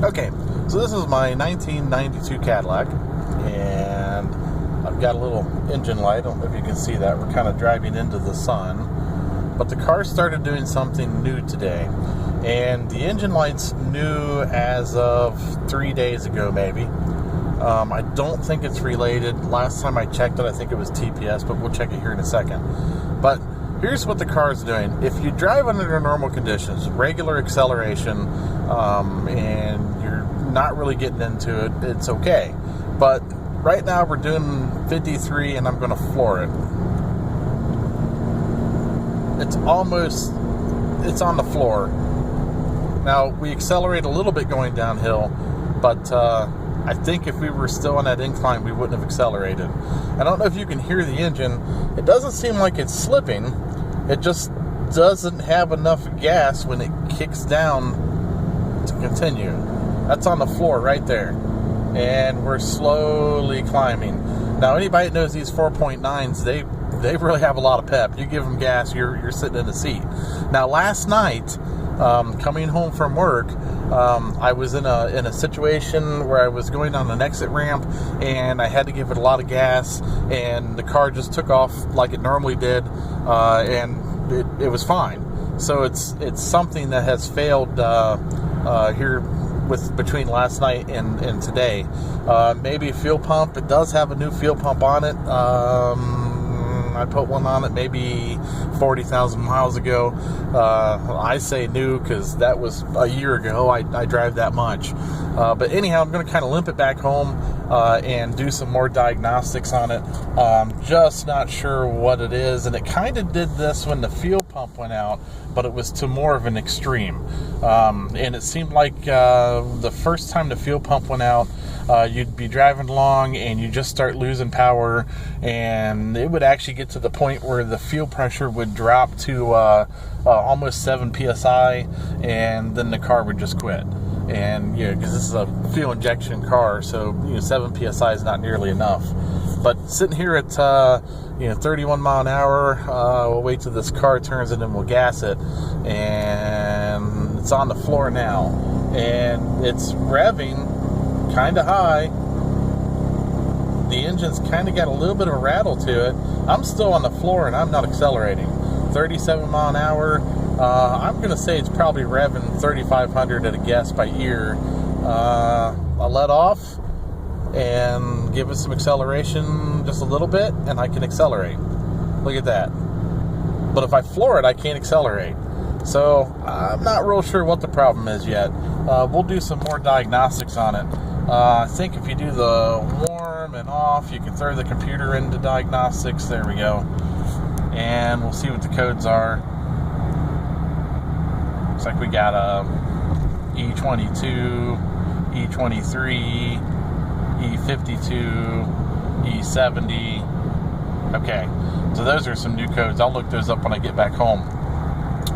Okay, so this is my 1992 Cadillac, and I've got a little engine light. I don't know if you can see that. We're kind of driving into the sun, but the car started doing something new today, and the engine light's new as of 3 days ago, maybe. I don't think it's related. Last time I checked it, I think it was TPS, but we'll check it here in a second. But here's what the car is doing. If you drive under normal conditions, regular acceleration, and you're not really getting into it, it's okay. But right now we're doing 53 and I'm going to floor it. It's on the floor. Now, we accelerate a little bit going downhill, but I think if we were still on that incline, we wouldn't have accelerated. I don't know if you can hear the engine. It doesn't seem like it's slipping. It just doesn't have enough gas when it kicks down to continue. That's on the floor right there. And we're slowly climbing. Now, anybody that knows these 4.9s, they really have a lot of pep. You give them gas, you're sitting in the seat. Now, last night, coming home from work, I was in a situation where I was going on an exit ramp, and I had to give it a lot of gas, and the car just took off like it normally did, and it was fine. So it's something that has failed here between last night and today. Maybe a fuel pump. It does have a new fuel pump on it. I put one on it maybe 40,000 miles ago. I say new because that was a year ago. I drive that much. But anyhow, I'm going to kind of limp it back home and do some more diagnostics on it. Just not sure what it is. And it kind of did this when the fuel pump went out, but it was to more of an extreme. And it seemed like the first time the fuel pump went out, you'd be driving along and you just start losing power, and it would actually get to the point where the fuel pressure would drop to almost 7 psi, and then the car would just quit. And because this is a fuel injection car, so 7 psi is not nearly enough. But sitting here at 31 mile an hour, we'll wait till this car turns and then we'll gas it, and it's on the floor now, and it's revving kind of high. The engine's kind of got a little bit of a rattle to it. I'm still on the floor and I'm not accelerating. 37 mile an hour. I'm going to say it's probably revving 3,500 at a guess by ear. I'll let off and give it some acceleration just a little bit, and I can accelerate. Look at that. But if I floor it, I can't accelerate. So I'm not real sure what the problem is yet. We'll do some more diagnostics on it. I think if you do the warm and off, you can throw the computer into diagnostics. There we go. And we'll see what the codes are. Looks like we got a E22, E23, E52, E70. Okay, so those are some new codes. I'll look those up when I get back home.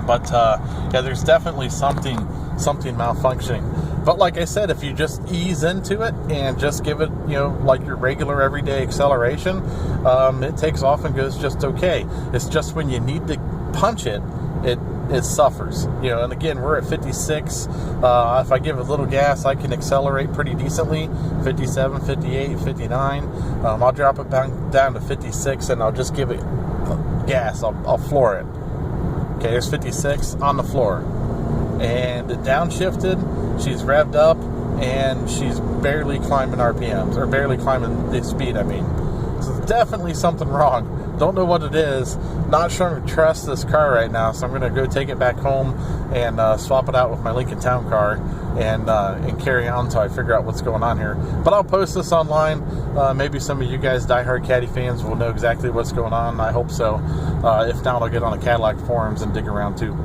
But yeah, there's definitely something malfunctioning. But like I said, if you just ease into it and just give it, like your regular everyday acceleration, it takes off and goes just okay. It's just when you need to punch it, it suffers. And again, we're at 56. If I give it a little gas, I can accelerate pretty decently. 57, 58, 59. I'll drop it down to 56, and I'll just give it gas. I'll floor it. Okay, there's 56 on the floor. And it downshifted. She's revved up, and she's barely climbing RPMs, or barely climbing the speed, I mean. So there's definitely something wrong. Don't know what it is. Not sure I trust this car right now, so I'm going to go take it back home and swap it out with my Lincoln Town Car and carry on until I figure out what's going on here. But I'll post this online. Maybe some of you guys diehard Caddy fans will know exactly what's going on. I hope so. If not, I'll get on the Cadillac forums and dig around too.